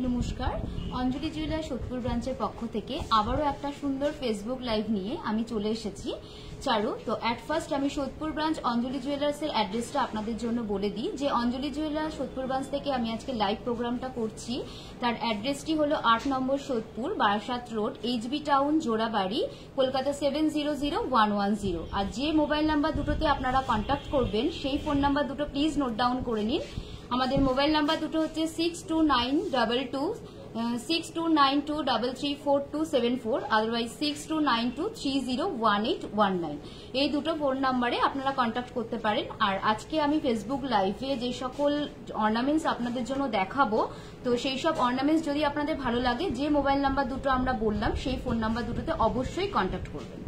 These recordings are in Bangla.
নমস্কার, অঞ্জলি জুয়েলার্স সোদপুর ব্রাঞ্চের পক্ষ থেকে আবারও একটা সুন্দর ফেসবুক লাইভ নিয়ে আমি চলে এসেছি চারু। তো অ্যাট ফার্স্ট আমি সোদপুর ব্রাঞ্চ অঞ্জলি জুয়েলার্সের অ্যাড্রেসটা আপনাদের জন্য বলে দিই যে অঞ্জলি জুয়েলার্স সোদপুর ব্রাঞ্চ থেকে আমি আজকে লাইভ প্রোগ্রামটা করছি। তার অ্যাড্রেসটি হলো 8 নম্বর Sodepur, Barasat road, HB town, Jorabari, Kolkata 700110। আর যে মোবাইল নাম্বার দুটোতে আপনারা কন্ট্যাক্ট করবেন সেই ফোন নাম্বার দুটো প্লিজ নোট ডাউন করে নিন। আমাদের মোবাইল নাম্বার দুটো হচ্ছে 6292334274, আদারওয়াইজ 6292301819। এই দুটো ফোন নাম্বারে আপনারা কন্ট্যাক্ট করতে পারেন। আর আজকে আমি ফেসবুক লাইভে যে সকল অর্নামেন্টস আপনাদের জন্য দেখাবো, তো সেই সব অর্নামেন্টস যদি আপনাদের ভালো লাগে, যে মোবাইল নাম্বার দুটো আমরা বললাম সেই ফোন নাম্বার দুটোতে অবশ্যই কন্ট্যাক্ট করবেন।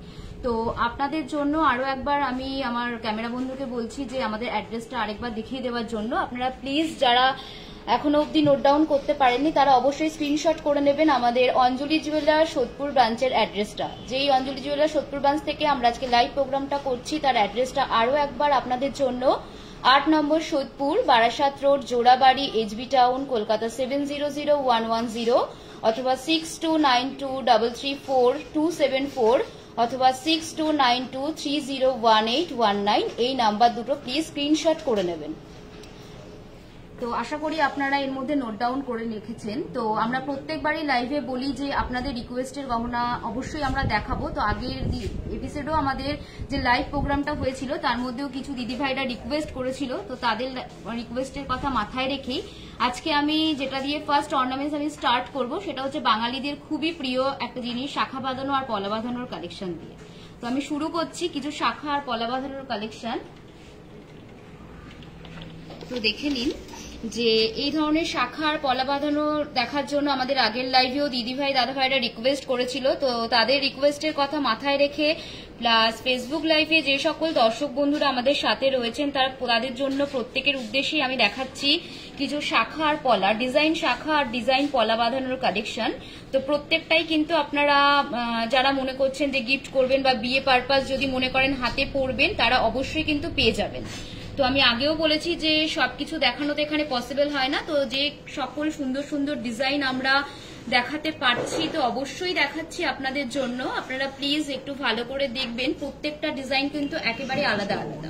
তো আপনাদের জন্য আরো একবার আমি আমার ক্যামেরা বন্ধুকে বলছি যে আমাদের অ্যাড্রেসটা আরেকবার দেখিয়ে দেওয়ার জন্য। আপনারা প্লিজ যারা এখনো অবধি নোট ডাউন করতে পারেননি তারা অবশ্যই স্ক্রিনশট করে নেবেন আমাদের অঞ্জলি জুয়েলার্স সোদপুর ব্রাঞ্চের অ্যাড্রেসটা। যেই অঞ্জলি জুয়েলার্স সোদপুর ব্রাঞ্চ থেকে আমরা আজকে লাইভ প্রোগ্রামটা করছি তার অ্যাড্রেসটা আরো একবার আপনাদের জন্য 8 নম্বর Sodepur, Barasat road, Jorabari, HB town, Kolkata 700110, অথবা 6292334274, অথবা 6292301819। এই নাম্বার দুটো প্লিজ স্ক্রিনশট করে নেবেন। তো আশা করি আপনারা এর মধ্যে নোট ডাউন করে রেখেছেন। তো আমরা প্রত্যেকবারই লাইভে বলি যে আপনাদের রিকোয়েস্টের গহনা অবশ্যই আমরা দেখাবো। তো আগের এপিসোডও আমাদের যে লাইভ প্রোগ্রামটা হয়েছিল তার মধ্যেও কিছু দিদিভাইরা রিকোয়েস্ট করেছিল, তো তাদের রিকোয়েস্টের কথা মাথায় রেখেই আজকে আমি যেটা দিয়ে ফার্স্ট অর্নামেন্টস আমি স্টার্ট করব সেটা হচ্ছে বাঙালিদের খুবই প্রিয় একটা জিনিস, শাখা বাঁধানো আর পলা বাঁধানোর কালেকশন দিয়ে। তো আমি শুরু করছি কিছু শাখা আর পলা বাঁধানোর কালেকশন। তো দেখে নিন যে এই ধরনের শাখা আর পলা বাঁধানো দেখার জন্য আমাদের আগের লাইভেও দিদিভাই দাদাভাইরা রিকোয়েস্ট করেছিল। তো তাদের রিকোয়েস্টের কথা মাথায় রেখে প্লাস ফেসবুক লাইভে যে সকল দর্শক বন্ধুরা আমাদের সাথে রয়েছেন তাদের জন্য প্রত্যেকের উদ্দেশ্যেই আমি দেখাচ্ছি কিছু শাখা আর পলা, ডিজাইন শাখা আর ডিজাইন পলা বাঁধানোর কালেকশন। তো প্রত্যেকটাই কিন্তু আপনারা যারা মনে করছেন যে গিফট করবেন বা বিয়ে পারপাস যদি মনে করেন হাতে পরবেন তারা অবশ্যই কিন্তু পেয়ে যাবেন। তো আমি আগেও বলেছি যে সবকিছু দেখানো তো এখানে পসিবল হয় না, তো যে সকল সুন্দর সুন্দর ডিজাইন আমরা দেখাতে পারছি তো অবশ্যই দেখাচ্ছি আপনাদের জন্য। আপনারা প্লিজ একটু ভালো করে দেখবেন, প্রত্যেকটা ডিজাইন কিন্তু একেবারে আলাদা আলাদা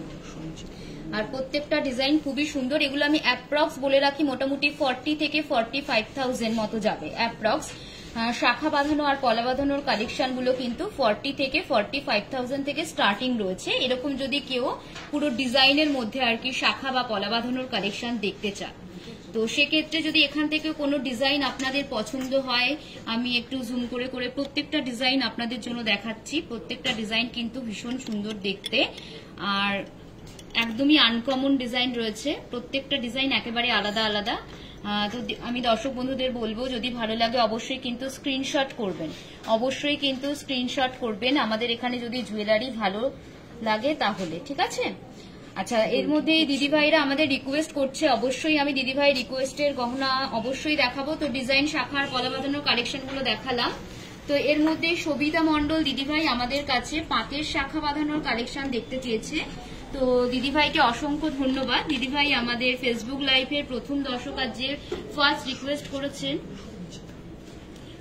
আর প্রত্যেকটা ডিজাইন খুবই সুন্দর। এগুলো আমি অ্যাপ্রক্স বলে রাখি মোটামুটি 40 থেকে 45,000 মতো যাবে অ্যাপ্রক্স। শাখা বাঁধানো আর পলা বাঁধানোর কালেকশন গুলো কিন্তু 40 থেকে 45,000 থেকে স্টার্টিং রয়েছে। এরকম যদি কেউ পুরো ডিজাইনের মধ্যে আর কি শাখা বা পলা বাঁধানোর কালেকশন দেখতে চান, তো সেক্ষেত্রে যদি এখান থেকে কোনো ডিজাইন আপনাদের পছন্দ হয় আমি একটু জুম করে করে প্রত্যেকটা ডিজাইন আপনাদের জন্য দেখাচ্ছি। প্রত্যেকটা ডিজাইন কিন্তু ভীষণ সুন্দর দেখতে আর একদমই আনকমন ডিজাইন রয়েছে, প্রত্যেকটা ডিজাইন একেবারে আলাদা আলাদা। তো আমি দর্শক বন্ধুদের বলবো যদি ভালো লাগে অবশ্যই কিন্তু স্ক্রিনশট করবেন, অবশ্যই কিন্তু স্ক্রিনশট করবেন আমাদের এখানে যদি জুয়েলারি ভালো লাগে তাহলে, ঠিক আছে? আচ্ছা, এর মধ্যে দিদিভাইরা আমাদের রিকোয়েস্ট করছে, অবশ্যই আমি দিদিভাই রিকোয়েস্টের গহনা অবশ্যই দেখাবো। তো ডিজাইন শাখা আর পলা বাঁধানোর কালেকশন গুলো দেখালাম। তো এর মধ্যে সবিতা মন্ডল দিদিভাই আমাদের কাছে পাতের শাখা বাঁধানোর কালেকশন দেখতে চেয়েছে। তো দিদিভাইকে অসংখ্য ধন্যবাদ। দিদিভাই আমাদের ফেসবুক লাইভের প্রথম দর্শক আর যে ফার্স্ট রিকোয়েস্ট করেছেন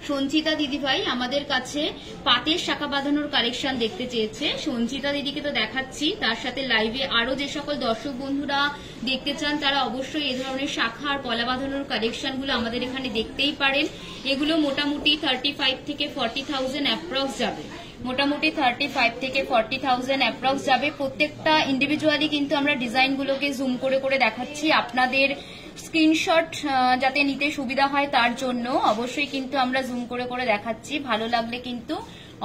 সঞ্চিতা দিদিভাই আমাদের কাছে পাতের শাখা বাঁধানোর কালেকশন দেখতে চেয়েছে। সঞ্চিতা দিদিকে তো দেখাচ্ছি, তার সাথে লাইভে আরো যে সকল দর্শক বন্ধুরা দেখতে চান তারা অবশ্যই এই ধরনের শাখা আর পলা বাঁধানোর কালেকশন গুলো আমাদের এখানে দেখতেই পারেন। এগুলো মোটামুটি 35 থেকে 40,000 অ্যাপ্রক্স যাবে, মোটামুটি 35 থেকে 40,000 অ্যাপ্রক্স যাবে। প্রত্যেকটা ইন্ডিভিজুয়ালি কিন্তু আমরা ডিজাইনগুলোকে জুম করে করে দেখাচ্ছি আপনাদের স্ক্রিনশট যাতে নিতে সুবিধা হয় তার জন্য অবশ্যই কিন্তু আমরা জুম করে করে দেখাচ্ছি। ভালো লাগলে কিন্তু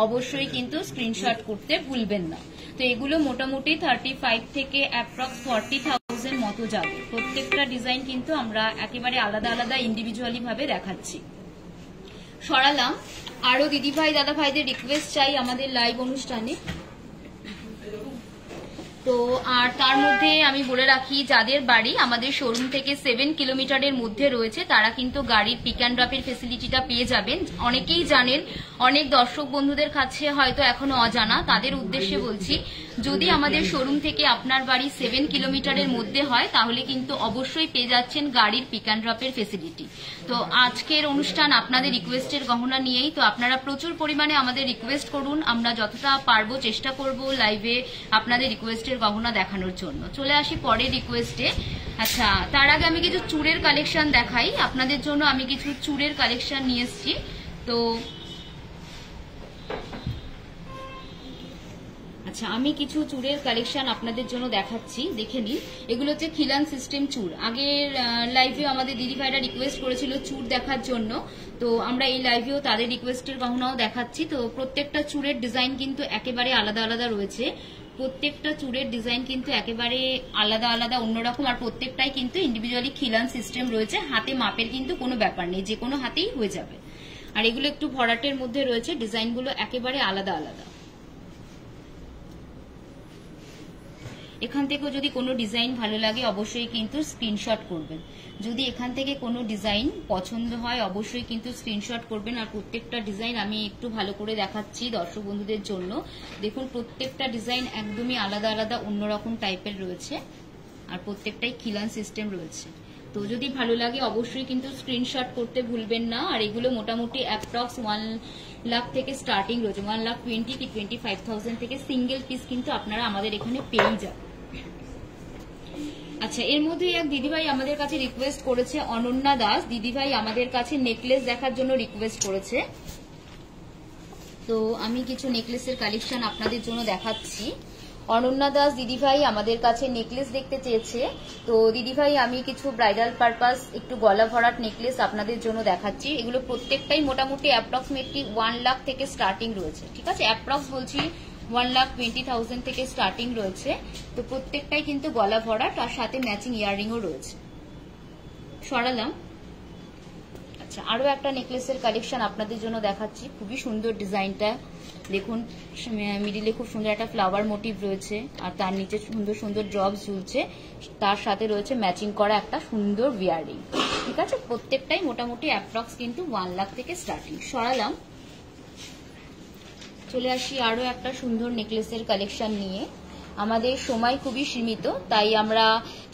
অবশ্যই কিন্তু স্ক্রিনশট করতে ভুলবেন না। তো এগুলো মোটামুটি 35 থেকে অ্যাপ্রক্স 40,000 মতো যাবে। প্রত্যেকটা ডিজাইন কিন্তু আমরা একেবারে আলাদা আলাদা ইন্ডিভিজুয়ালি ভাবে দেখাচ্ছি। সরালাম, আরো দিদিভাই দাদা ভাইদের রিকোয়েস্ট চাই আমাদের লাইভ অনুষ্ঠানে। তো আর তার মধ্যে আমি বলে রাখি যাদের বাড়ি আমাদের শোরুম থেকে 7 কিলোমিটারের মধ্যে রয়েছে তারা কিন্তু গাড়ির পিক অ্যান্ড ড্রপের ফেসিলিটিটা পেয়ে যাবেন। অনেকেই জানেন অনেক দর্শক বন্ধুদের কাছে হয়তো এখনো অজানা, তাদের উদ্দেশ্যে বলছি, যদি আমাদের শোরুম থেকে আপনার বাড়ি 7 কিলোমিটারের মধ্যে হয় তাহলে কিন্তু অবশ্যই পেয়ে যাচ্ছেন গাড়ির পিক অ্যান্ড ড্রপের ফেসিলিটি। তো আজকের অনুষ্ঠান আপনাদের রিকোয়েস্টের গহনা নিয়েই, তো আপনারা প্রচুর পরিমাণে আমাদের রিকোয়েস্ট করুন, আমরা যতটা পারবো চেষ্টা করব লাইভে আপনাদের রিকোয়েস্টের গহনা দেখানোর জন্য। চলে আসি পরের রিকোয়েস্টে। আচ্ছা, তার আগে আমি কিছু চুড়ের কালেকশন দেখাই আপনাদের জন্য। আমি কিছু চুড়ের কালেকশন নিয়ে এসেছি। তো আচ্ছা, আমি কিছু চুড়ের কালেকশন আপনাদের জন্য দেখাচ্ছি, দেখে নিন। এগুলো হচ্ছে খিলান সিস্টেম চুড়। আগের লাইভেও আমাদের দিদি ভাইরা রিকোয়েস্ট করেছিল চুড় দেখার জন্য, তো আমরা এই লাইভেও তাদের রিকোয়েস্টের গহনাও দেখাচ্ছি। তো প্রত্যেকটা চুড়ের ডিজাইন কিন্তু একেবারে আলাদা আলাদা রয়েছে, প্রত্যেকটা চুড়ের ডিজাইন কিন্তু একেবারে আলাদা আলাদা অন্যরকম, আর প্রত্যেকটাই কিন্তু ইন্ডিভিজুয়ালি খিলান সিস্টেম রয়েছে। হাতে মাপের কিন্তু কোনো ব্যাপার নেই, যে কোনো হাতেই হয়ে যাবে। আর এগুলো একটু ভরাটের মধ্যে রয়েছে, ডিজাইনগুলো একেবারে আলাদা আলাদা। এখান থেকেও যদি কোনো ডিজাইন ভালো লাগে অবশ্যই কিন্তু স্ক্রিনশট করবেন। যদি এখান থেকে কোনো ডিজাইন পছন্দ হয় অবশ্যই কিন্তু স্ক্রিনশট করবেন। আর প্রত্যেকটা ডিজাইন আমি একটু ভালো করে দেখাচ্ছি দর্শক বন্ধুদের জন্য। দেখুন, প্রত্যেকটা ডিজাইন একদমই আলাদা আলাদা অন্যরকম টাইপের রয়েছে, আর প্রত্যেকটাই খিলান সিস্টেম রয়েছে। তো যদি ভালো লাগে অবশ্যই কিন্তু স্ক্রিনশট করতে ভুলবেন না। আর এগুলো মোটামুটি অ্যাপ্রক্স 1 লাখ থেকে স্টার্টিং রয়েছে, 1,20,000 কি 25,000 থেকে সিঙ্গেল পিস কিন্তু আপনারা আমাদের এখানে পেয়েই যাবেন। আচ্ছা, এর মধ্যে এক দিদিভাই আমাদের কাছে রিকোয়েস্ট করেছে, অনন্যা দাস দিদিভাই আমাদের কাছে নেকলেস দেখার জন্য রিকোয়েস্ট করেছে। তো আমি কিছু নেকলেসের কালেকশন আপনাদের জন্য দেখাচ্ছি। অনন্যা দাস দিদিভাই আমাদের কাছে নেকলেস দেখতে চেয়েছে। তো দিদিভাই আমি কিছু ব্রাইডাল পারপাস একটু গলা ভরাট নেকলেস আপনাদের জন্য দেখাচ্ছি। এগুলো প্রত্যেকটাই মোটামুটি অ্যাপ্রক্সিমেটলি 1 লাখ থেকে স্টার্টিং রয়েছে, ঠিক আছে? অ্যাপ্রক্স বলছি 1,20,000 থেকে স্টার্টিং রয়েছে। তো প্রত্যেকটাই কিন্তু গলা ভরাট, আর সাথে ম্যাচিং ইয়াররিংও রয়েছে। সরালাম। আচ্ছা, আরো একটা নেকলেসের কালেকশন আপনাদের জন্য দেখাচ্ছি। খুবই সুন্দর ডিজাইনটা, দেখুন মিডিলে খুব সুন্দর একটা ফ্লাওয়ার মোটিভ রয়েছে, আর তার নিচে সুন্দর সুন্দর ড্রপস ঝুলছে, তার সাথে রয়েছে ম্যাচিং করা একটা সুন্দর ইয়াররিং, ঠিক আছে? প্রত্যেকটাই মোটামুটি অ্যাপ্রক্স কিন্তু 1 লাখ থেকে স্টার্টিং। সরালাম। চলে আসি আরো একটা সুন্দর নেকলেসের কালেকশন নিয়ে। আমাদের সময় খুবই সীমিত, তাই আমরা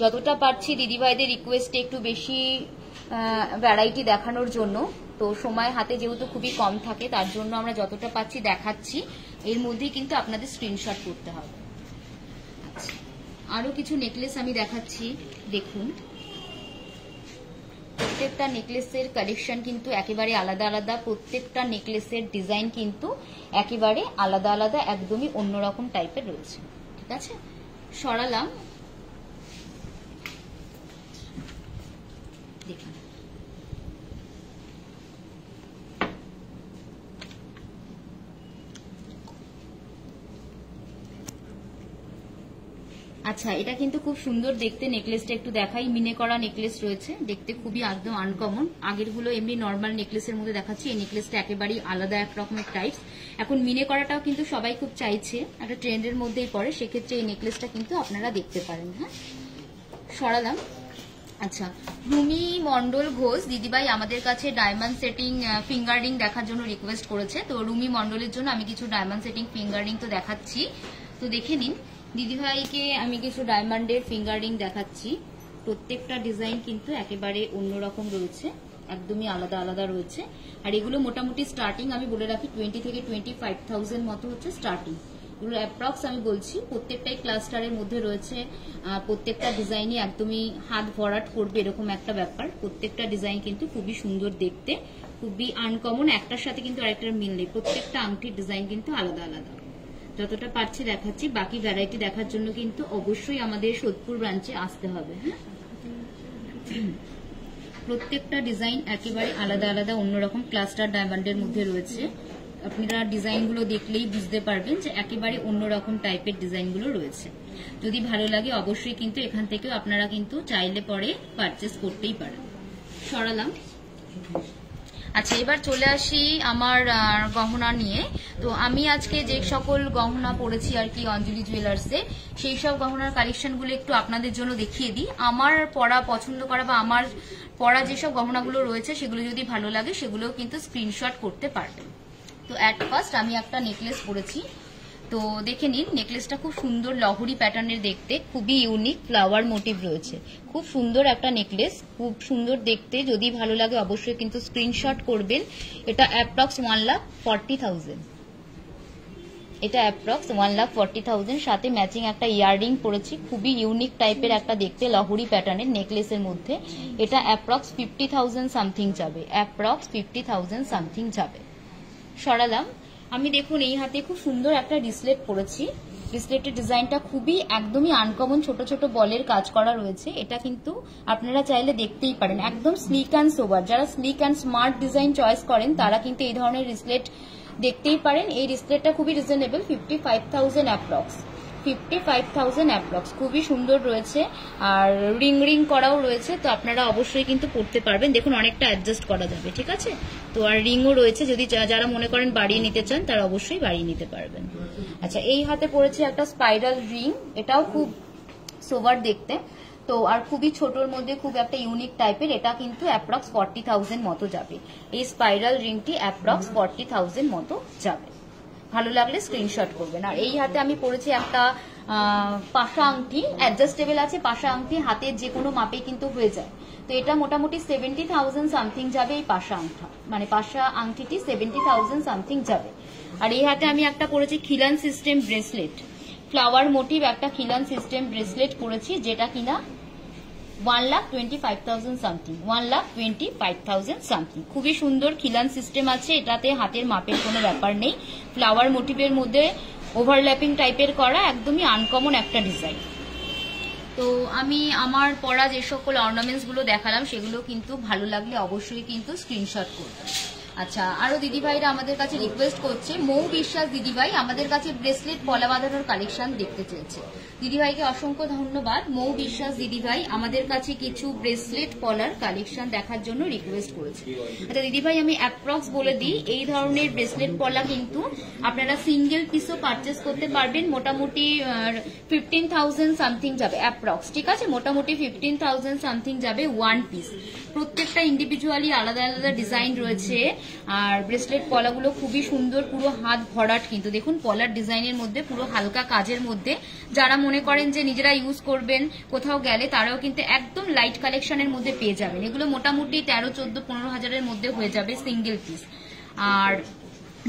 যতটা পারছি দিদিভাইদের রিকোয়েস্টে একটু বেশি ভ্যারাইটি দেখানোর জন্য। তো সময় হাতে যেহেতু খুবই কম থাকে, তার জন্য আমরা যতটা পাচ্ছি দেখাচ্ছি। এর মধ্যেই কিন্তু আপনাদের স্ক্রিনশট করতে হবে। আচ্ছা, আরো কিছু নেকলেস আমি দেখাচ্ছি, দেখুন। প্রত্যেকটা নেকলেসের কালেকশন কিন্তু একেবারে আলাদা আলাদা, প্রত্যেকটা নেকলেসের ডিজাইন কিন্তু একেবারে আলাদা আলাদা, একদমই অন্যরকম টাইপের রয়েছে, ঠিক আছে? সরালাম। দেখুন, আচ্ছা, এটা কিন্তু খুব সুন্দর দেখতে নেকলেসটা, একটু দেখাই। মিনে করা নেকলেস রয়েছে, দেখতে খুবই একদম আনকমন। আগেরগুলো এমনি নর্মাল নেকলেসের মধ্যে দেখাচ্ছি, এই নেকলেসটা একেবারেই আলাদা এক রকমের টাইপস। এখন মিনে করাটাও কিন্তু সবাই খুব চাইছে, একটা ট্রেন্ডের মধ্যেই পড়ে, সেক্ষেত্রে এই নেকলেসটা কিন্তু আপনারা দেখতে পারেন। হ্যাঁ, সরালাম। আচ্ছা, রুমি মন্ডল ঘোষ দিদিভাই আমাদের কাছে ডায়মন্ড সেটিং ফিঙ্গার রিং দেখার জন্য রিকোয়েস্ট করেছে। তো রুমি মন্ডলের জন্য আমি কিছু ডায়মন্ড সেটিং ফিঙ্গার রিং তো দেখাচ্ছি, তো দেখে নিন। দিদিভাইকে আমি কিছু ডায়মন্ডের ফিঙ্গার রিং দেখাচ্ছি। প্রত্যেকটা ডিজাইন কিন্তু একেবারে অন্যরকম রয়েছে, একদমই আলাদা আলাদা রয়েছে। আর এগুলো মোটামুটি স্টার্টিং আমি বলে রাখি 20 থেকে 25,000 মতো হচ্ছে স্টার্টিং। এগুলো অ্যাপ্রক্স আমি বলছি, প্রত্যেকটাই ক্লাস্টারের মধ্যে রয়েছে। প্রত্যেকটা ডিজাইনই একদমই হাত ভরাট করবে এরকম একটা ব্যাপার। প্রত্যেকটা ডিজাইন কিন্তু খুবই সুন্দর দেখতে, খুবই আনকমন, একটার সাথে কিন্তু আরেকটার মিল নেই। প্রত্যেকটা আংটির ডিজাইন কিন্তু আলাদা আলাদা। যতটা পারছি দেখাচ্ছি, বাকি ভ্যারাইটি দেখার জন্য কিন্তু অবশ্যই আমাদের সোদপুর ব্রাঞ্চে আসতে হবে। হ্যাঁ, প্রত্যেকটা ডিজাইন একেবারে আলাদা আলাদা অন্যরকম ক্লাস্টার ডায়মন্ডের মধ্যে রয়েছে। আপনারা ডিজাইনগুলো দেখলেই বুঝতে পারবেন যে একেবারে অন্যরকম টাইপের ডিজাইনগুলো রয়েছে। যদি ভালো লাগে অবশ্যই কিন্তু এখান থেকেও আপনারা কিন্তু চাইলে পরে পারচেস করতেই পারেন। সরালাম। আচ্ছা, এবার চলে আসি আমার গহনা নিয়ে। তো আমি আজকে যে সকল গহনা পরেছি আর কি অঞ্জলি জুয়েলার্সে, সেই সব গহনার কালেকশনগুলো একটু আপনাদের জন্য দেখিয়ে দিই। আমার পরা পছন্দ করা বা আমার পরা যেসব গহনাগুলো রয়েছে সেগুলো যদি ভালো লাগে সেগুলোও কিন্তু স্ক্রিনশট করতে পারবেন। তো অ্যাট ফার্স্ট আমি একটা নেকলেস পরেছি, তো দেখে নিন নেকলেসটা খুব সুন্দর লহরি প্যাটার্নের দেখতে, খুবই ইউনিক ফ্লাওয়ার মোটিভ রয়েছে, খুব সুন্দর একটা নেকলেস, খুব সুন্দর দেখতে। যদি ভালো লাগে অবশ্যই কিন্তু স্ক্রিনশট করবেন। এটা অ্যাপ্রক্স 1,40,000, এটা অ্যাপ্রক্স 1,40,000। সাথে ম্যাচিং একটা ইয়াররিং পরেছি, খুবই ইউনিক টাইপের একটা দেখতে লহরি প্যাটার্নের নেকলেসের মধ্যে। এটা অ্যাপ্রক্স 50,000 সামথিং যাবে, অ্যাপ্রক্স 50,000 সামথিং যাবে। সরালাম। আমি দেখুন এই হাতে খুব সুন্দর একটা রিসলেট পরেছি, রিসলেটের ডিজাইনটা খুবই একদমই আনকমন, ছোট ছোট বলের কাজ করা রয়েছে। এটা কিন্তু আপনারা চাইলে দেখতেই পারেন, একদম স্লিক অ্যান্ড সোবার। যারা slick and smart design choice করেন তারা কিন্তু এই ধরনের রিসলেট দেখতেই পারেন। এই রিসলেটটা খুবই রিজনেবল, 55,000 অ্যাপ্রক্স, 55,000 অ্যাপ্রক্স, খুবই সুন্দর রয়েছে। আর রিং রিং করাও রয়েছে, তো আপনারা অবশ্যই কিন্তু পড়তে পারবেন। দেখুন অনেকটা অ্যাডজাস্ট করা যাবে, ঠিক আছে। তো আর রিংও রয়েছে, যদি যারা মনে করেন বাড়িয়ে নিতে চান তারা অবশ্যই বাড়িয়ে নিতে পারবেন। আচ্ছা, এই হাতে পড়েছে একটা স্পাইরাল রিং, এটাও খুব সোভার দেখতে, তো আর খুবই ছোটর মধ্যে খুব একটা ইউনিক টাইপের। এটা কিন্তু অ্যাপ্রক্স 40,000 মতো যাবে, এই স্পাইরাল রিংটি অ্যাপ্রক্স 40,000 মতো যাবে। ভালো লাগলে স্ক্রিনশট করবেন। আর এই হাতে আমি পরেছি একটা পাশা আংটি, অ্যাডজাস্টেবল আছে পাশা আংটি, হাতের যে কোনো মাপে কিন্তু হয়ে যায়। তো এটা মোটামুটি 70,000 সামথিং যাবে, এই পাশা আংটা মানে পাশা আংটিটি 70,000 সামথিং যাবে। আর এই হাতে আমি একটা পরেছি খিলান সিস্টেম ব্রেসলেট, ফ্লাওয়ার মোটিভ একটা খিলান সিস্টেম ব্রেসলেট পরেছি, যেটা কিনা 1,25,000 সামথিং, 1,25,000 সামথিং। খুবই সুন্দর খিলান সিস্টেম আছে, এটাতে হাতের মাপের কোনো ব্যাপার নেই, ফ্লাওয়ার মোটিভের মধ্যে ওভারল্যাপিং টাইপের করা, একদমই আনকমন একটা ডিজাইন। তো আমি আমার পরা যে সকল অর্নামেন্টস গুলো দেখালাম সেগুলো কিন্তু ভালো লাগলে অবশ্যই কিন্তু স্ক্রিনশট করবেন। আচ্ছা, আরো দিদিভাইরা আমাদের কাছে রিকোয়েস্ট করছে, মৌ বিশ্বাস দিদিভাই আমাদের কাছে ব্রেসলেট পলা বাঁধানোর কালেকশন দেখতে চেয়েছে। দিদিভাইকে অসংখ্য ধন্যবাদ। মৌ বিশ্বাস দিদিভাই আমাদের কাছে কিছু ব্রেসলেট পলার কালেকশন দেখার জন্য রিকোয়েস্ট করেছে। আচ্ছা দিদিভাই, আমি অ্যাপ্রক্স বলে দিই, এই ধরনের ব্রেসলেট পলা কিন্তু আপনারা সিঙ্গেল পিসও পারচেস করতে পারবেন, মোটামুটি 15,000 সামথিং যাবে অ্যাপ্রক্স, ঠিক আছে, মোটামুটি 15,000 সামথিং যাবে ওয়ান পিস। প্রত্যেকটা ইন্ডিভিজুয়ালি আলাদা আলাদা ডিজাইন রয়েছে। আর ব্রেসলেট পলাগুলো খুবই সুন্দর, পুরো হাত ভরাট কিন্তু, দেখুন পলার ডিজাইনের মধ্যে পুরো হালকা কাজের মধ্যে। যারা মনে করেন যে নিজেরা ইউজ করবেন কোথাও গেলে, তারাও কিন্তু একদম লাইট কালেকশনের মধ্যে পেয়ে যাবেন। এগুলো মোটামুটি 13, 14, 15 হাজারের মধ্যে হয়ে যাবে সিঙ্গেল পিস। আর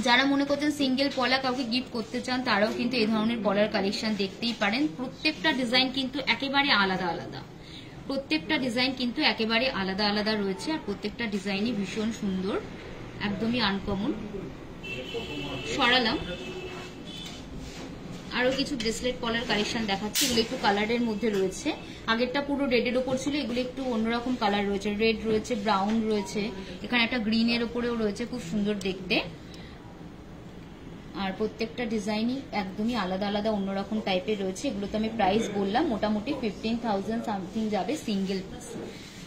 যারা মনে করছেন সিঙ্গেল পলা কাউকে গিফট করতে চান, তারাও কিন্তু এই ধরনের পলার কালেকশন দেখতেই পারেন। প্রত্যেকটা ডিজাইন কিন্তু একেবারে আলাদা আলাদা, প্রত্যেকটা ডিজাইন কিন্তু একেবারে আলাদা আলাদা রয়েছে। আর প্রত্যেকটা ডিজাইনই ভীষণ সুন্দর, একদমই আনকমন। সরালাম। আরো কিছু ব্রেসলেট পলার কালেকশন দেখাচ্ছি, এগুলো একটু কালারের মধ্যে রয়েছে। আগেরটা পুরো রেডের ওপর ছিল, এগুলো একটু অন্যরকম কালার রয়েছে, রেড রয়েছে, ব্রাউন রয়েছে, এখানে একটা গ্রিনের ওপরেও রয়েছে, খুব সুন্দর দেখতে। আর প্রত্যেকটা ডিজাইনই একদমই আলাদা আলাদা অন্যরকম টাইপের রয়েছে। এগুলো তো আমি প্রাইস বললাম, মোটামুটি 15,000 সামথিং যাবে সিঙ্গেল পিস।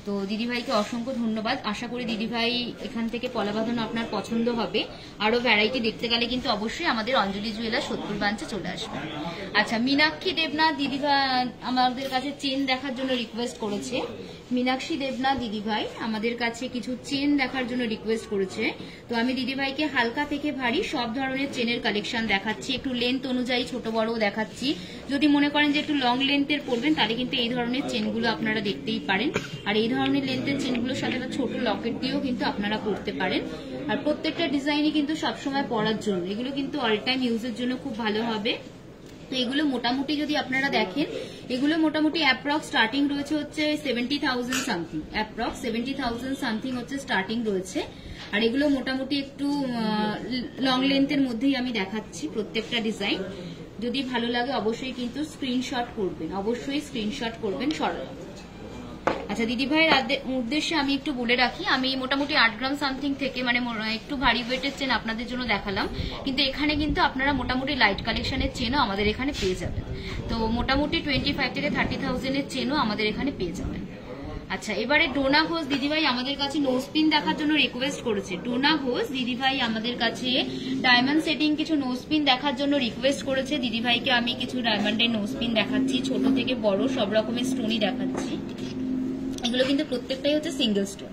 তো দিদিভাইকে অসংখ্য ধন্যবাদ। আশা করি দিদিভাই এখান থেকে পলা বাঁধানো আপনার পছন্দ হবে। আরো ভ্যারাইটি দেখতে গেলে কিন্তু অবশ্যই আমাদের অঞ্জলি জুয়েলার্স 70 ব্রাঞ্চে চলে আসবেন। আচ্ছা, মীনাক্ষী দেবনাথ দিদিভাই আমাদের কাছে চেন দেখার জন্য রিকোয়েস্ট করেছে। মীনাক্ষী দেবনাথ দিদিভাই আমাদের কাছে কিছু চেন দেখার জন্য রিকোয়েস্ট করেছে। তো আমি দিদিভাইকে হালকা থেকে ভারী সব ধরনের চেনের কালেকশন দেখাচ্ছি, একটু লেন্থ অনুযায়ী ছোট বড়ও দেখাচ্ছি। যদি মনে করেন যে একটু লং লেন্থের পরবেন, তাহলে কিন্তু এই ধরনের চেনগুলো আপনারা দেখতেই পারেন। আর এই ধরনের লেন্থের চেনগুলোর সাথে একটা ছোট লকেট দিয়েও কিন্তু আপনারা পরতে পারেন। আর প্রত্যেকটা ডিজাইনই কিন্তু সবসময় পরার জন্য, এগুলো কিন্তু অল টাইম ইউজের জন্য খুব ভালো হবে। তো এগুলো মোটামুটি যদি আপনারা দেখেন, এগুলো মোটামুটি অ্যাপ্রক্স স্টার্টিং রয়েছে হচ্ছে 70,000 সামথিং, অ্যাপ্রক্স 70,000 সামথিং হচ্ছে স্টার্টিং রয়েছে। আর এগুলো মোটামুটি একটু লং লেন্থের মধ্যেই আমি দেখাচ্ছি প্রত্যেকটা ডিজাইন। যদি ভালো লাগে অবশ্যই কিন্তু স্ক্রিনশট করবেন, অবশ্যই স্ক্রিনশট করবেন। সরল। আচ্ছা দিদিভাইয়ের উদ্দেশ্যে আমি একটু বলে রাখি, আমি মোটামুটি 8 গ্রাম সামথিং থেকে মানে একটু ভারী ওয়েটের চেন আপনাদের জন্য দেখালাম, কিন্তু এখানে কিন্তু আপনারা মোটামুটি লাইট কালেকশনের চেনও আমাদের এখানে পেয়ে যাবেন। তো মোটামুটি 25 থেকে 30,000 এর চেনও আমাদের এখানে পেয়ে যাবেন। আচ্ছা, এবারে ডোনা ঘোষ দিদিভাই আমাদের কাছে নোজপিন দেখার জন্য রিকোয়েস্ট করেছে। ডোনা ঘোষ দিদিভাই আমাদের কাছে ডায়মন্ড সেটিং কিছু নোজপিন দেখার জন্য রিকোয়েস্ট করেছে। দিদিভাইকে আমি কিছু ডায়মন্ডের নোজপিন দেখাচ্ছি, ছোট থেকে বড় সব রকমের স্টোনই দেখাচ্ছি। এগুলো কিন্তু প্রত্যেকটাই হচ্ছে সিঙ্গেল স্টোন,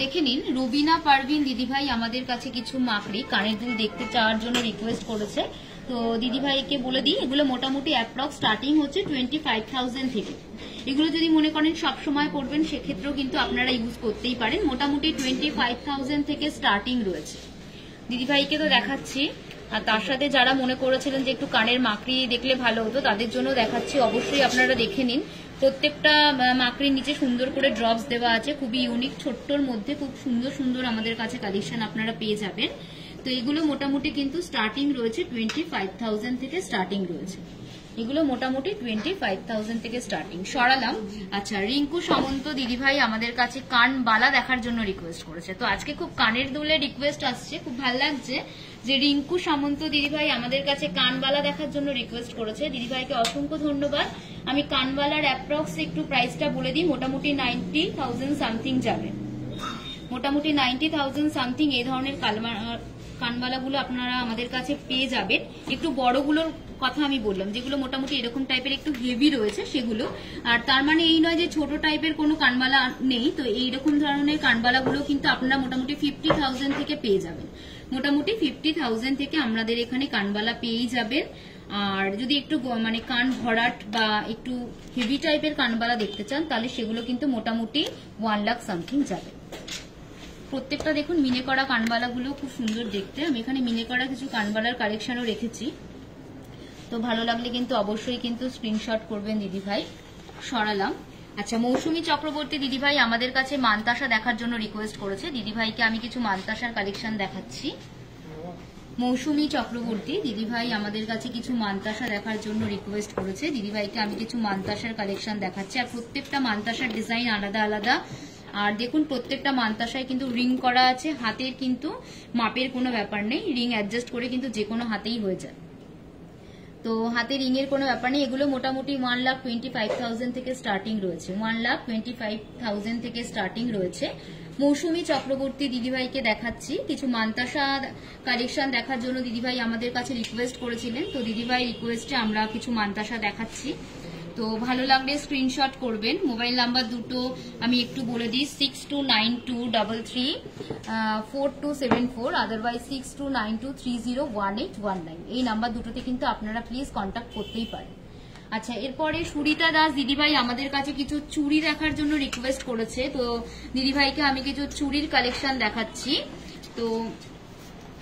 দেখে নিন, রুবিনা পারভিন দিদিভাই আমাদের কাছে কিছু মাকড়ি কানের দুল দেখতে চাওয়ার জন্য রিকোয়েস্ট করেছে। তো দিদিভাইকে বলে দিই, এগুলো মোটামুটি অ্যাপ্রক্স স্টার্টিং হচ্ছে 25,000 থেকে। এগুলো যদি মনে করেন সব সময় করবেন সেক্ষেত্রেও কিন্তু আপনারা ইউজ করতেই পারেন। মোটামুটি 25,000 থেকে স্টার্টিং রয়েছে। দিদিভাইকে তো দেখাচ্ছি, আর তার সাথে যারা মনে করেছিলেন যে একটু কানের মাকড়ি দেখলে ভালো হতো তাদের জন্য দেখাচ্ছি। অবশ্যই আপনারা দেখে নিন, প্রত্যেকটা মাকড়ির নিচে সুন্দর করে ড্রপস দেওয়া আছে, খুবই ইউনিক, ছোট্টর মধ্যে খুব সুন্দর সুন্দর আমাদের কাছে কালেকশন আপনারা পেয়ে যাবেন। তো এগুলো মোটামুটি কিন্তু স্টার্টিং রয়েছে 25,000 থেকে স্টার্টিং রয়েছে। এগুলো মোটামুটি 25,000 থেকে স্টার্টিং। সরালাম। আচ্ছা, রিঙ্কু সামন্ত দিদিভাই আমাদের কাছে কান বালা দেখার জন্য রিকোয়েস্ট করেছে। তো আজকে খুব কানের দুলের রিকোয়েস্ট আসছে, খুব ভালো লাগছে যে রিঙ্কু সামন্ত দিদিভাই আমাদের কাছে কানবালা দেখার জন্য রিকোয়েস্ট করেছে। দিদিভাইকে অসংখ্য ধন্যবাদ। আমি কানবালার অ্যাপ্রক্স একটু প্রাইসটা বলে দিই, মোটামুটি 90,000 সামথিং যাবে। মোটামুটি 90,000 সামথিং এই ধরনের কানবালাগুলো আপনারা আমাদের কাছে পেয়ে যাবেন। একটু বড়গুলোর কথা আমি বললাম, যেগুলো মোটামুটি এরকম টাইপের একটু হেভি রয়েছে সেগুলো। আর তার মানে এই নয় যে ছোট টাইপের কোনো কানবালা নেই। তো এইরকম ধরনের কানবালাগুলো কিন্তু আপনারা মোটামুটি 50,000 থেকে পেয়ে যাবেন। মোটামুটি 50,000 থেকে আমাদের এখানে কানবালা পেয়েই যাবেন। আর যদি একটু মানে কান ভরাট বা একটু হেভি টাইপের কানবালা দেখতে চান তাহলে সেগুলো কিন্তু মোটামুটি 1 লাখ সামথিং যাবে। প্রত্যেকটা দেখুন মিনে করা কানবালাগুলো খুব সুন্দর দেখতে। আমি এখানে মিনে করা কিছু কানবালার কালেকশনও রেখেছি, তো ভালো লাগলে কিন্তু অবশ্যই কিন্তু স্ক্রিনশট করবেন দিদিভাই। সরালাম। আচ্ছা, মৌসুমী চক্রবর্তী দিদিভাই আমাদের কাছে মানতাসা দেখার জন্য রিকোয়েস্ট করেছে। দিদিভাইকে আমি কিছু মানতাসার কালেকশন দেখাচ্ছি। মৌসুমী চক্রবর্তী দিদিভাই আমাদের কাছে কিছু মানতাসা দেখার জন্য রিকোয়েস্ট করেছে। দিদিভাইকে আমি কিছু মানতাসার কালেকশন দেখাচ্ছি। আর প্রত্যেকটা মানতাসার ডিজাইন আলাদা আলাদা। আর দেখুন প্রত্যেকটা মানতাসায় কিন্তু রিং করা আছে, হাতের কিন্তু মাপের কোনো ব্যাপার নেই, রিং অ্যাডজাস্ট করে কিন্তু যে কোনো হাতেই হয়ে যায়। তো হাতে রিং এর কোনো ব্যাপার নেই। এগুলো মোটামুটি 1,25,000 থেকে স্টার্টিং রয়েছে। 1,25,000 থেকে স্টার্টিং রয়েছে। মৌসুমী চক্রবর্তী দিদিভাইকে দেখাচ্ছি কিছু মানতাসা কালেকশন দেখার জন্য। দিদিভাই আমাদের কাছে রিকোয়েস্ট করেছিলেন, তো দিদিভাই রিকোয়েস্টে আমরা কিছু মানতাসা দেখাচ্ছি। তো ভালো লাগলে স্ক্রিনশট করবেন। মোবাইল নাম্বার দুটো আমি একটু বলে দিই, 6292334274, আদারওয়াইজ 6292301819। এই নাম্বার দুটোতে কিন্তু আপনারা প্লিজ কন্ট্যাক্ট করতেই পারেন। আচ্ছা, এরপরে সুরিতা দাস দিদিভাই আমাদের কাছে কিছু চুড়ি দেখার জন্য রিকোয়েস্ট করেছে। তো দিদিভাইকে আমি কিছু চুড়ির কালেকশন দেখাচ্ছি। তো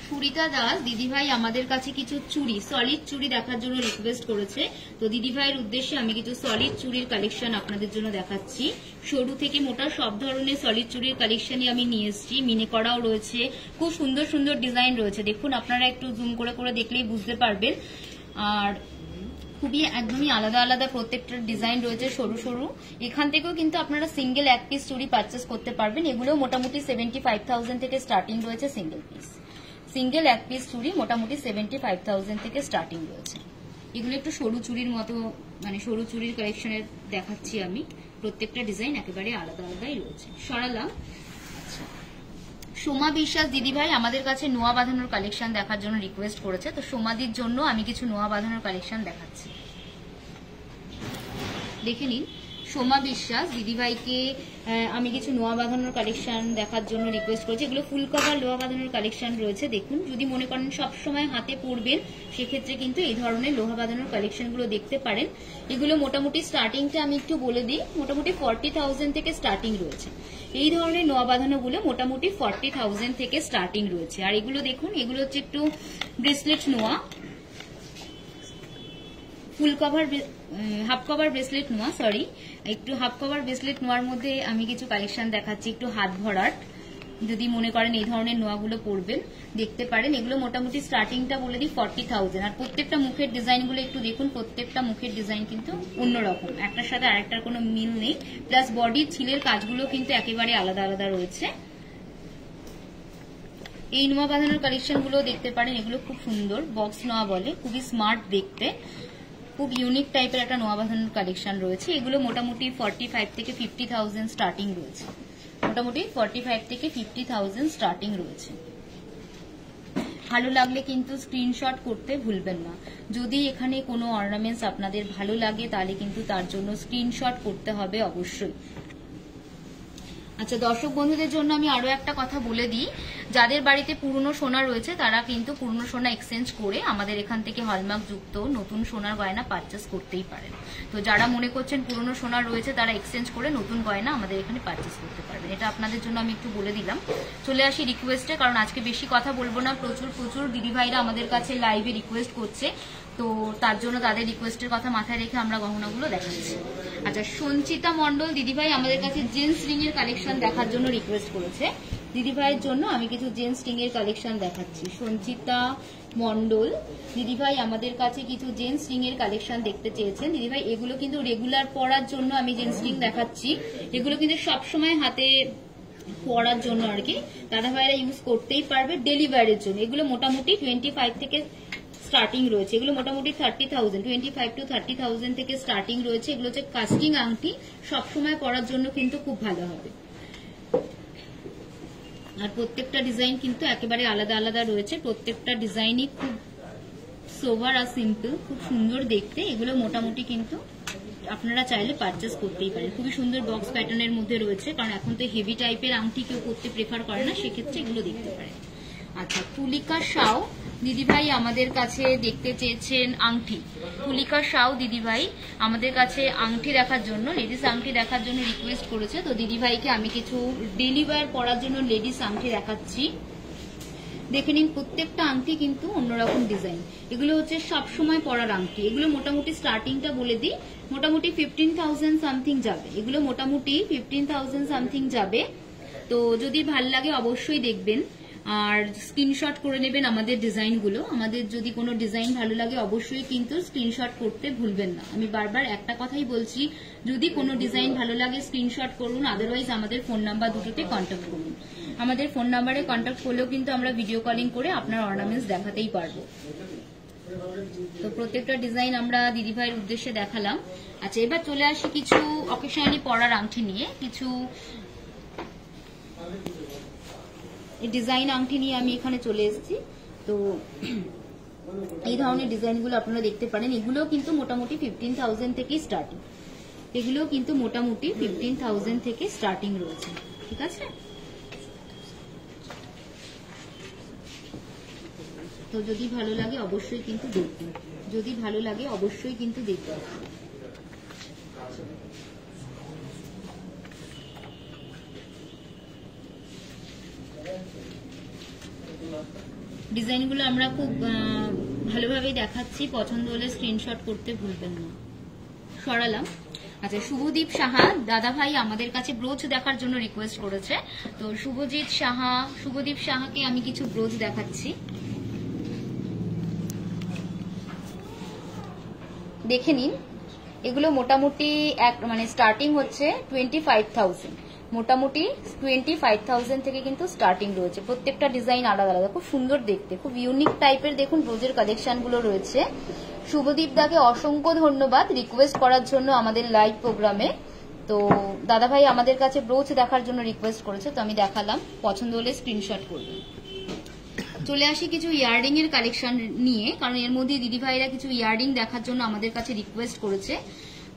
সুরিতা দাস দিদিভাই আমাদের কাছে কিছু চুড়ি, সলিড চুড়ি দেখার জন্য রিকোয়েস্ট করেছে। তো দিদিভাইয়ের উদ্দেশ্যে আমি কিছু সলিড চুড়ির কালেকশন আপনাদের জন্য দেখাচ্ছি। সরু থেকে মোটা সব ধরনের সলিড চুড়ির কালেকশনই আমি নিয়ে এসেছি। মিনে করাও রয়েছে, খুব সুন্দর সুন্দর ডিজাইন রয়েছে। দেখুন, আপনারা একটু জুম করে করে দেখলেই বুঝতে পারবেন। আর খুবই একদমই আলাদা আলাদা প্রত্যেকটা ডিজাইন রয়েছে, সরু সরু। এখান থেকেও কিন্তু আপনারা সিঙ্গেল এক পিস চুড়ি পারচেস করতে পারবেন। এগুলো মোটামুটি 75,000 থেকে স্টার্টিং রয়েছে সিঙ্গেল পিস। সিঙ্গেল এক পিস চুড়ি মোটামুটি 75,000 থেকে স্টার্টিং রয়েছে। এগুলো একটু সরু চুড়ির মতো, মানে সরু চুড়ির কালেকশনের দেখাচ্ছি আমি। প্রত্যেকটা ডিজাইন একেবারে আলাদা আলাদাই রয়েছে। সরালাম। আচ্ছা, সোমা বিশ্বাস দিদিভাই আমাদের কাছে নোয়া বাঁধানোর কালেকশন দেখার জন্য রিকোয়েস্ট করেছে। তো সোমাদির জন্য আমি কিছু নোয়া বাঁধানোর কালেকশন দেখাচ্ছি, দেখে নিন। সোমা বিশ্বাস দিদিভাইকে আমি কিছু নোয়া বাঁধানোর কালেকশন দেখার জন্য রিকোয়েস্ট করেছি। এগুলো ফুল কভার লোয়া বাঁধানোর কালেকশন রয়েছে। দেখুন, যদি মনে করেন সবসময় হাতে পরবেন সেক্ষেত্রে কিন্তু এই ধরনের লোহা বাঁধানোর কালেকশনগুলো দেখতে পারেন। এগুলো মোটামুটি স্টার্টিংটা আমি একটু বলে দিই, মোটামুটি 40,000 থেকে স্টার্টিং রয়েছে। এই ধরনের নোয়া বাঁধানোগুলো মোটামুটি 40,000 থেকে স্টার্টিং রয়েছে। আর এগুলো দেখুন, এগুলো হচ্ছে একটু ব্রেসলেট নোয়া, full cover half cover bracelet নোয়া, সরি, একটু হাফ কভার ব্রেসলেট নোয়ার মধ্যে আমি কিছু কালেকশন দেখাচ্ছি একটু হাত ভরাট। যদি মনে করেন এই ধরনের নোয়াগুলো পরবেন দেখতে পারেন। এগুলো মোটামুটি স্টার্টিংটা বলে দিই 40,000। আর প্রত্যেকটা মুখের ডিজাইনগুলো একটু দেখুন, প্রত্যেকটা মুখের ডিজাইন কিন্তু অন্যরকম, একটার সাথে আরেকটার কোনো মিল নেই। প্লাস বডির ছিলের কাজগুলো কিন্তু একেবারে আলাদা আলাদা রয়েছে। এই নোয়া বাঁধানোর কালেকশন গুলো দেখতে পারেন। এগুলো খুব সুন্দর, বক্স নোয়া বলে, খুবই স্মার্ট দেখতে, খুব ইউনিক টাইপের একটা নোয়া বাঁধানোর কালেকশন রয়েছে। এগুলো মোটামুটি 45 থেকে 50,000 স্টার্টিং রয়েছে। মোটামুটি 45 থেকে 50,000 স্টার্টিং রয়েছে। ভালো লাগলে কিন্তু স্ক্রিনশট করতে ভুলবেন না। যদি এখানে কোনো অর্নামেন্টস আপনাদের ভালো লাগে তাহলে কিন্তু তার জন্য স্ক্রিনশট করতে হবে অবশ্যই। আচ্ছা, দর্শক বন্ধুদের জন্য আমি আরো একটা কথা বলে দিই, যাদের বাড়িতে পুরনো সোনা রয়েছে তারা কিন্তু পুরনো সোনা এক্সচেঞ্জ করে আমাদের এখান থেকে হলমার্ক যুক্ত নতুন সোনার গয়না পারচেস করতেই পারেন। তো যারা মনে করছেন পুরনো সোনা রয়েছে তারা এক্সচেঞ্জ করে নতুন গয়না আমাদের এখানে পারচেস করতে পারবেন। এটা আপনাদের জন্য আমি একটু বলে দিলাম। চলে আসি রিকোয়েস্টে, কারণ আজকে বেশি কথা বলবো না, প্রচুর দিদিভাইরা আমাদের কাছে লাইভে রিকোয়েস্ট করছে, তো তার জন্য তাদের রিকোয়েস্টের কথা মাথায় রেখে আমরা গহনাগুলো দেখাচ্ছি। আচ্ছা, সঞ্চিতা মন্ডল দিদিভাই আমাদের কাছে জেন্টস রিং এর কালেকশন দেখার জন্য রিকোয়েস্ট করেছে। দিদিভাইয়ের জন্য আমি কিছু জেন্টস রিং এর কালেকশন দেখাচ্ছি। সঞ্চিতা মন্ডল দিদিভাই আমাদের কাছে কিছু জেন্টস রিং এর কালেকশন দেখতে চেয়েছেন। দিদিভাই এগুলো কিন্তু রেগুলার পরার জন্য আমি জেন্টস রিং দেখাচ্ছি, এগুলো কিন্তু সবসময় হাতে পরার জন্য আর কি দাদাভাইরা ইউজ করতেই পারবে ডেলিভারির জন্য। এগুলো মোটামুটি 25 থেকে স্টার্টিং রয়েছে, এগুলো মোটামুটি 30,000, 25 to 30,000 থেকে স্টার্টিং রয়েছে। এগুলো হচ্ছে কাস্টিং আংটি, সবসময় পরার জন্য কিন্তু খুব ভালো হবে। আর প্রত্যেকটা ডিজাইন কিন্তু একেবারে আলাদা আলাদা রয়েছে, প্রত্যেকটা ডিজাইনই খুব সোভার আর সিম্পল, খুব সুন্দর দেখতে। এগুলো মোটামুটি কিন্তু আপনারা চাইলে পারচেস করতেই পারেন। খুবই সুন্দর বক্স প্যাটার্নের মধ্যে রয়েছে, কারণ এখন তো হেভি টাইপের আংটি কেউ করতে প্রেফার করে না, সেক্ষেত্রে এগুলো দেখতে পারেন। আচ্ছা, তুলিকা সাউ দিদিভাই আমাদের কাছে দেখতে চেয়েছেন আংটি। তুলিকা সাউ দিদিভাই আমাদের কাছে আংটি দেখার জন্য, লেডিস আংটি দেখার জন্য রিকোয়েস্ট করেছে। তো দিদিভাইকে আমি কিছু ডেলি ওয়্যার পরার জন্য লেডিস আংটি দেখাচ্ছি। দেখে নিন, প্রত্যেকটা আংটি কিন্তু অন্যরকম ডিজাইন। এগুলো হচ্ছে সবসময় পরার আংটি। এগুলো মোটামুটি স্টার্টিংটা বলে দিই, মোটামুটি 15,000 সামথিং যাবে। এগুলো মোটামুটি 15,000 সামথিং যাবে। তো যদি ভাল লাগে অবশ্যই দেখবেন আর স্ক্রিনশট করে নেবেন আমাদের ডিজাইনগুলো। আমাদের যদি কোনো ডিজাইন ভালো লাগে অবশ্যই কিন্তু স্ক্রিনশট করতে ভুলবেন না। আমি বারবার একটা কথাই বলছি, যদি কোনো ডিজাইন ভালো লাগে স্ক্রিনশট করুন, আদারওয়াইজ আমাদের ফোন নাম্বার দুটোতে কন্ট্যাক্ট করুন। আমাদের ফোন নাম্বারে কন্ট্যাক্ট করলেও কিন্তু আমরা ভিডিও কলিং করে আপনার অর্নামেন্টস দেখাতেই পারবো। তো প্রত্যেকটা ডিজাইন আমরা দিদিভাইয়ের উদ্দেশ্যে দেখালাম। আচ্ছা, এবার চলে আসি কিছু অকেশনালি পরার আংটি নিয়ে। কিছু ডিজাইন আংটি নিয়ে আমি এখানে চলে এসেছি। তো এই ধরনের ডিজাইনগুলো আপনারা দেখতে পারেন। এগুলো কিন্তু মোটামুটি 15,000 থেকে স্টার্টিং, এগুলো কিন্তু মোটামুটি 15,000 থেকে স্টার্টিং রয়েছে, ঠিক আছে। তো যদি ভালো লাগে অবশ্যই কিন্তু দেখবেন, যদি ভালো লাগে অবশ্যই কিন্তু দেখবেন। ডিজাইনগুলো আমরা খুব ভালোভাবে দেখাচ্ছি, পছন্দ হলে স্ক্রিনশট করতে ভুলবেন না। সরালাম। আচ্ছা, শুভদীপ সাহা দাদাভাই আমাদের কাছে ব্রোচ দেখার জন্য রিকোয়েস্ট করেছে। তো শুভদীপ সাহাকে আমি কিছু ব্রোচ দেখাচ্ছি, দেখে নিন। এগুলো মোটামুটি মানে স্টার্টিং হচ্ছে 25,000, মোটামুটি 25,000 থেকে কিন্তু স্টার্টিং রয়েছে। প্রত্যেকটা ডিজাইন আলাদা আলাদা, খুব সুন্দর দেখতে, খুব ইউনিক টাইপের দেখুন ব্রোজের কালেকশন গুলো রয়েছে। শুভদীপ দাকে অসংখ্য ধন্যবাদ রিকোয়েস্ট করার জন্য আমাদের লাইভ প্রোগ্রামে। তো দাদাভাই আমাদের কাছে ব্রোচ দেখার জন্য রিকোয়েস্ট করেছে, তো আমি দেখালাম, পছন্দ হলে স্ক্রিনশট করবেন। চলে আসি কিছু ইয়াররিং এর কালেকশন নিয়ে, কারণ এর মধ্যে দিদিভাইরা কিছু ইয়াররিং দেখার জন্য আমাদের কাছে রিকোয়েস্ট করেছে।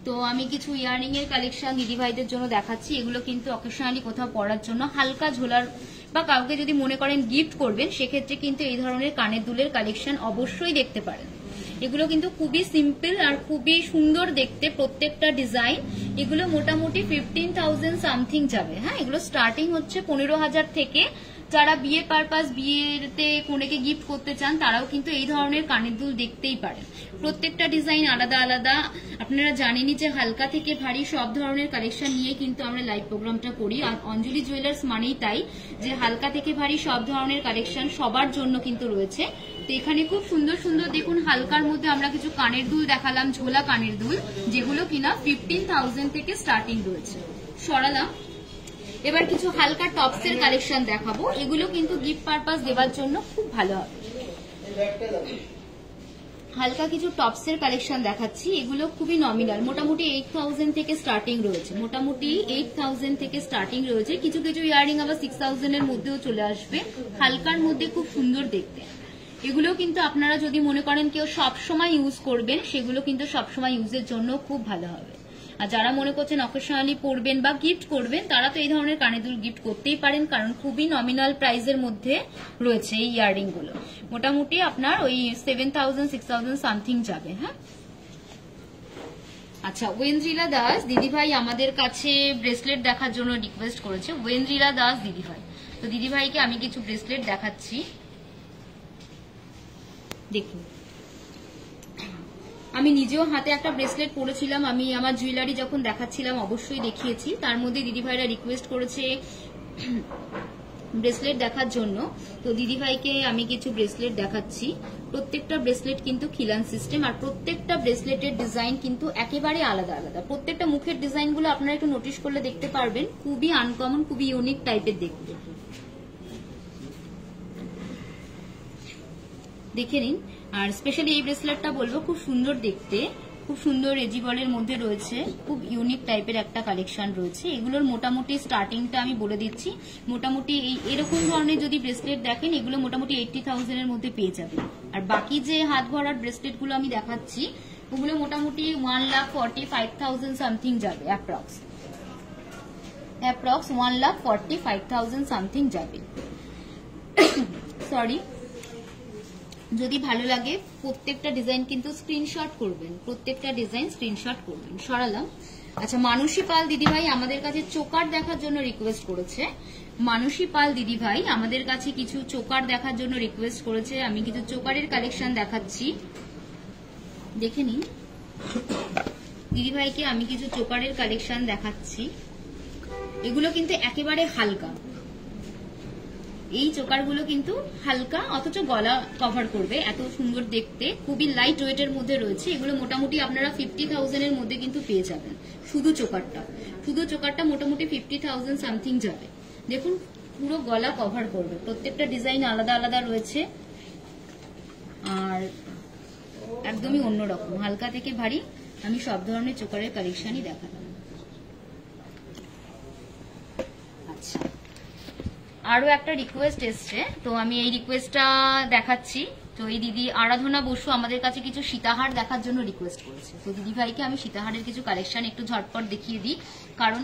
তো আমি কিছু ইয়াররিং এর কালেকশন দিদিভাইদের জন্য দেখাচ্ছি। এগুলো কিন্তু অকেশনালি কোথাও পরার জন্য, হালকা ঝোলার বা কাউকে যদি মনে করেন গিফট করবেন, সেক্ষেত্রে কিন্তু এই ধরনের কানের দুলের কালেকশন অবশ্যই দেখতে পারেন। এগুলো কিন্তু খুবই সিম্পল আর খুবই সুন্দর দেখতে প্রত্যেকটা ডিজাইন। এগুলো মোটামুটি 15,000 সামথিং যাবে। হ্যাঁ, এগুলো স্টার্টিং হচ্ছে 15,000 থেকে। যারা বিয়ে পারপাস, বিয়েতে কনেকে গিফট করতে চান, তারাও কিন্তু এই ধরনের কানের দুল দেখতেই পারেন। প্রত্যেকটা ডিজাইন আলাদা আলাদা। আপনারা জানেনই যে হালকা থেকে ভারী সব ধরনের কালেকশন নিয়ে কিন্তু আমরা লাইভ প্রোগ্রামটা করি। আর অঞ্জলি জুয়েলার্স মানেই তাই যে হালকা থেকে ভারী সব ধরনের কালেকশন সবার জন্য কিন্তু রয়েছে। তো এখানে খুব সুন্দর সুন্দর দেখুন, হালকার মধ্যে আমরা কিছু কানের দুল দেখালাম, ঝোলা কানের দুল, যেগুলো কিনা 15,000 থেকে স্টার্টিং রয়েছে। সরালাম। এবার কিছু হালকা টপসের কালেকশন দেখাবো। এগুলো কিন্তু গিফট পারপাস দেওয়ার জন্য খুব ভালো হবে। হালকা কিছু টপসের কালেকশন দেখাচ্ছি। এগুলো খুবই নমিনাল, মোটামুটি 8,000 থেকে স্টার্টিং রয়েছে, মোটামুটি 8,000 থেকে স্টার্টিং রয়েছে। কিছু কিছু ইয়ারিং আবার 6,000 এর মধ্যেও চলে আসবে। হালকার মধ্যে খুব সুন্দর দেখতে। এগুলো কিন্তু আপনারা যদি মনে করেন কেউ সবসময় ইউজ করবেন, সেগুলো কিন্তু সবসময় ইউজের জন্য খুব ভালো হবে। আর যারা মনে করছেন অকেশনালি পরবেন বা গিফট করবেন তারা তো এই ধরনের কানের দুল গিফট করতেই পারেন, কারণ খুবই নমিনাল প্রাইসের মধ্যে রয়েছে এই ইয়াররিং গুলো। মোটামুটি আপনার ওই 7,000-6,000 সামথিং যাবে। হ্যাঁ, আচ্ছা, ওয়েন্দ্রিলা দাস দিদিভাই আমাদের কাছে ব্রেসলেট দেখার জন্য রিকোয়েস্ট করেছে। ওয়েন্দ্রিলা দাস দিদিভাই, তো দিদিভাইকে আমি কিছু ব্রেসলেট দেখাচ্ছি, দেখুন। আমি নিজেও হাতে একটা ব্রেসলেট পরেছিলাম, আমি আমার জুয়েলারি যখন দেখাচ্ছিলাম অবশ্যই দেখিয়েছি। তার মধ্যে দিদিভাইরা রিকোয়েস্ট করেছে ব্রেসলেট দেখার জন্য, তো দিদিভাইকে আমি কিছু ব্রেসলেট দেখাচ্ছি। প্রত্যেকটা ব্রেসলেট কিন্তু খিলান সিস্টেম, আর প্রত্যেকটা ব্রেসলেটের ডিজাইন কিন্তু একেবারে আলাদা আলাদা। প্রত্যেকটা মুখের ডিজাইন গুলো আপনারা একটু নোটিশ করলে দেখতে পারবেন, খুবই আনকমন, খুবই ইউনিক টাইপের দেখতে। দেখে নিন। আর স্পেশালি এই ব্রেসলেটটা বলবো খুব সুন্দর দেখতে, খুব সুন্দর রেজিবলের মধ্যে রয়েছে, খুব ইউনিক টাইপের একটা কালেকশন রয়েছে। এগুলোর মোটামুটি স্টার্টিংটা আমি বলে দিচ্ছি। মোটামুটি এরকম ধরনের যদি ব্রেসলেট দেখেন এগুলো মোটামুটি 80,000 এর মধ্যে পেয়ে যাবেন। আর বাকি যে হাত ভরার ব্রেসলেট গুলো আমি দেখাচ্ছি ওগুলো মোটামুটি 1,45,000 সামথিং যাবে, অ্যাপ্রক্স 1,45,000 সামথিং যাবে। সরি, যদি ভালো লাগে প্রত্যেকটা ডিজাইন কিন্তু স্ক্রিনশট করবেন, প্রত্যেকটা ডিজাইন স্ক্রিনশট করবেন। সরালাম। আচ্ছা, মানসী পাল দিদিভাই আমাদের কাছে চোকার দেখার জন্য রিকোয়েস্ট করেছে। মানসী পাল দিদিভাই আমাদের কাছে কিছু চোকার দেখার জন্য রিকোয়েস্ট করেছে। আমি কিছু চোকারের কালেকশন দেখাচ্ছি, দেখে নিন। দিদিভাইকে আমি কিছু চোকারের কালেকশন দেখাচ্ছি। এগুলো কিন্তু একেবারে হালকা, এই চোকারগুলো কিন্তু হালকা অথচ গলা কভার করবে, এত সুন্দর দেখতে, খুবই লাইট ওয়েটের মধ্যে রয়েছে। এগুলো মোটামুটি আপনারা 50,000 এর মধ্যে কিন্তু পেয়ে যাবেন। শুধু চোকারটা মোটামুটি 50,000 সামথিং যাবে। দেখুন, পুরো গলা কভার করবে, প্রত্যেকটা ডিজাইন আলাদা আলাদা রয়েছে আর একদমই অন্যরকম, হালকা থেকে ভারী। আমি সব ধরনের চোকারের কালেকশনই দেখালাম। আচ্ছা, আরো একটা রিকোয়েস্ট এসছে, তো আমি এই রিকোয়েস্টটা দেখাচ্ছি। তো এই দিদি আরাধনা বসু আমাদের কাছে কিছু সীতাহার দেখার জন্য রিকোয়েস্ট করেছে। তো দিদি ভাইকে আমি সীতাহারের কিছু কালেকশন একটু ঝটপট দেখিয়ে দিই, কারণ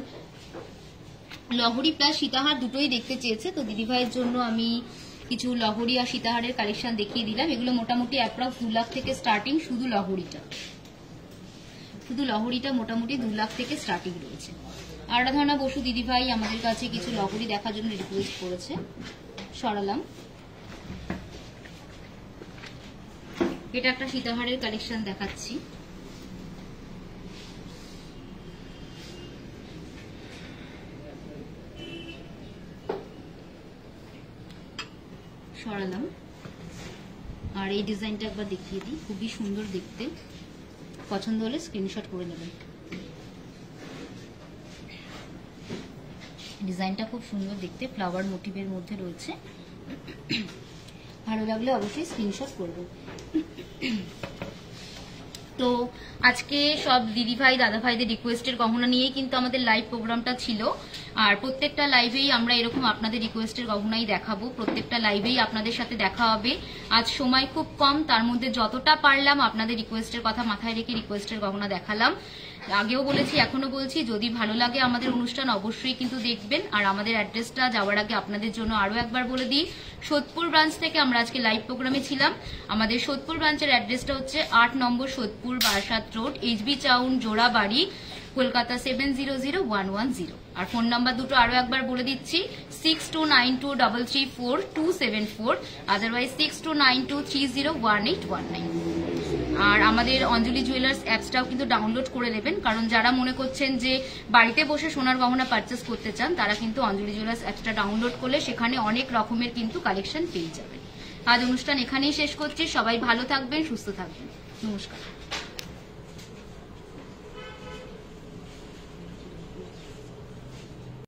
লহরি প্লাস সীতাহার দুটোই দেখতে চেয়েছে। তো দিদি ভাইয়ের জন্য আমি কিছু লহরি আর সীতাহারের কালেকশন দেখিয়ে দিলাম। এগুলো মোটামুটি অ্যাপ্রক্স 2 লাখ থেকে স্টার্টিং। শুধু লহরিটা মোটামুটি 2 লাখ থেকে স্টার্টিং রয়েছে। আরাধনা বসু দিদিভাই আমাদের কাছে কিছু লহরি দেখার জন্য রিকোয়েস্ট করেছে। সরালাম। এটা একটা সীতাহারের কালেকশন দেখাচ্ছি। সরালাম। আর এই ডিজাইনটা একবার দেখিয়ে দিই, খুবই সুন্দর দেখতে, পছন্দ হলে স্ক্রিনশট করে নেবেন। ডিজাইনটা খুব সুন্দর দেখতে, ফ্লাওয়ার মোটিভের মধ্যে রয়েছে। ভালো লাগলে অবশ্যই স্ক্রিনশট করবেন। তো আজকে সব দিদিভাই দাদাভাইদের রিকোয়েস্টের গহনা নিয়েই কিন্তু আমাদের লাইভ প্রোগ্রামটা ছিল। আর প্রত্যেকটা লাইভেই আমরা এরকম আপনাদের রিকোয়েস্টের গহনাই দেখাবো, প্রত্যেকটা লাইভেই আপনাদের সাথে দেখা হবে। আজ সময় খুব কম, তার মধ্যে যতটা পারলাম আপনাদের রিকোয়েস্টের কথা মাথায় রেখে রিকোয়েস্টের গহনা দেখালাম। আগেও বলেছি, এখনো বলছি, যদি ভালো লাগে আমাদের অনুষ্ঠান অবশ্যই কিন্তু দেখবেন। আর আমাদের অ্যাড্রেসটা যাওয়ার আগে আপনাদের জন্য আরো একবার বলে দিই, সোদপুর ব্রাঞ্চ থেকে আমরা আজকে লাইভ প্রোগ্রামে ছিলাম। আমাদের সোদপুর ব্রাঞ্চের অ্যাড্রেসটা হচ্ছে 8 নম্বর Sodepur Barasat road, HB town, Jorabari, Kolkata 700110। আর ফোন নাম্বার দুটো আরো একবার বলে দিচ্ছি, 6292334274, আদারওয়াইজ 6292301819। আর আমাদের অঞ্জলি জুয়েলার্স অ্যাপসটাও কিন্তু ডাউনলোড করে নেবেন, কারণ যারা মনে করছেন যে বাড়িতে বসে সোনার গহনা পারচেস করতে চান তারা কিন্তু অঞ্জলি জুয়েলার্স অ্যাপসটা ডাউনলোড করলে সেখানে অনেক রকমের কিন্তু কালেকশন পেয়ে যাবেন। আজ অনুষ্ঠান এখানেই শেষ করছি। সবাই ভালো থাকবেন, সুস্থ থাকবেন। নমস্কার।